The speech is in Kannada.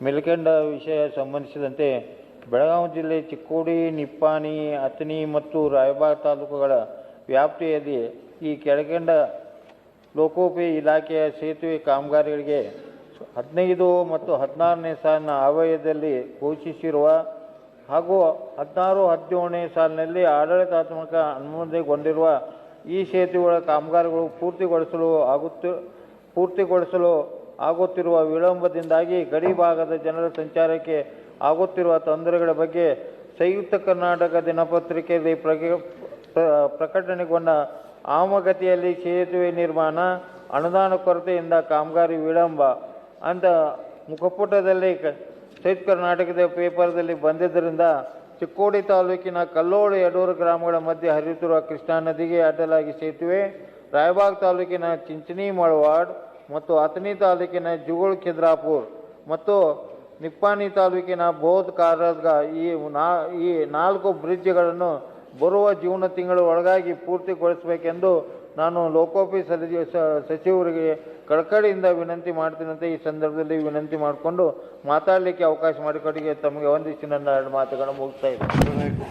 ಮೇಲ್ಕಂಡ ವಿಷಯ ಸಂಬಂಧಿಸಿದಂತೆ ಬೆಳಗಾವಿ ಜಿಲ್ಲೆ ಚಿಕ್ಕೋಡಿ, ನಿಪ್ಪಾಣಿ, ಅಥಣಿ ಮತ್ತು ರಾಯಬಾಗ್ ತಾಲೂಕುಗಳ ವ್ಯಾಪ್ತಿಯಲ್ಲಿ ಈ ಕೆಳಕಂಡ ಲೋಕೋಪಯೋಗಿ ಇಲಾಖೆಯ ಸೇತುವೆ ಕಾಮಗಾರಿಗಳಿಗೆ 15 ಮತ್ತು 16ನೇ ಸಾಲಿನ ಆಯವ್ಯಯದಲ್ಲಿ ಘೋಷಿಸಿರುವ ಹಾಗೂ 16, 17ನೇ ಸಾಲಿನಲ್ಲಿ ಆಡಳಿತಾತ್ಮಕ ಅನುಮೋದನೆಗೊಂಡಿರುವ ಈ ಸೇತುವೆಗಳ ಕಾಮಗಾರಿಗಳು ಪೂರ್ತಿಗೊಳಿಸಲು ಆಗುತ್ತಿರುವ ವಿಳಂಬದಿಂದಾಗಿ ಗಡಿ ಭಾಗದ ಜನರ ಸಂಚಾರಕ್ಕೆ ಆಗುತ್ತಿರುವ ತೊಂದರೆಗಳ ಬಗ್ಗೆ ಸಂಯುಕ್ತ ಕರ್ನಾಟಕ ದಿನಪತ್ರಿಕೆಯಲ್ಲಿ ಪ್ರಕಟಣೆಗೊಂಡ ಆಮಗತಿಯಲ್ಲಿ ಸೇತುವೆ ನಿರ್ಮಾಣ ಅನುದಾನ ಕೊರತೆಯಿಂದ ಕಾಮಗಾರಿ ವಿಳಂಬ ಅಂತ ಮುಖಪುಟದಲ್ಲಿ ಸಂಯುಕ್ತ ಕರ್ನಾಟಕದ ಪೇಪರ್ದಲ್ಲಿ ಬಂದಿದ್ದರಿಂದ ಚಿಕ್ಕೋಡಿ ತಾಲೂಕಿನ ಕಲ್ಲೋಳು, ಯಡೂರು ಗ್ರಾಮಗಳ ಮಧ್ಯೆ ಹರಿಯುತ್ತಿರುವ ಕೃಷ್ಣಾ ನದಿಗೆ ಅಡ್ಡಲಾಗಿ ಸೇತುವೆ, ರಾಯಬಾಗ್ ತಾಲೂಕಿನ ಚಿಂಚಣಿ ಮಳವಾಡ್ ಮತ್ತು ಅಥಣಿ ತಾಲೂಕಿನ ಜುಗುಳ್ ಖಿದ್ರಾಪುರ್ ಮತ್ತು ನಿಪ್ಪಾಣಿ ತಾಲೂಕಿನ ಬೋಧ್ ಕಾರದ್ಗ ಈ 4 ಬ್ರಿಡ್ಜ್ಗಳನ್ನು ಬರುವ ಜೂನ್ ತಿಂಗಳ ಒಳಗಾಗಿ ಪೂರ್ತಿಗೊಳಿಸಬೇಕೆಂದು ನಾನು ಲೋಕೋಪಯೋಗಿ ಸಚಿವರಿಗೆ ಕಳಕಳಿಯಿಂದ ವಿನಂತಿ ಮಾಡ್ತೀನಿ ಅಂತ ಈ ಸಂದರ್ಭದಲ್ಲಿ ವಿನಂತಿ ಮಾಡಿಕೊಂಡು ಮಾತಾಡಲಿಕ್ಕೆ ಅವಕಾಶ ಮಾಡಿಕೊಟ್ಟಿಗೆ ತಮಗೆ ವಂದಿಸಿ ನನ್ನ 2 ಮಾತುಗಳನ್ನು ಮುಗಿಸ್ತಾ ಇದ್ದೀನಿ.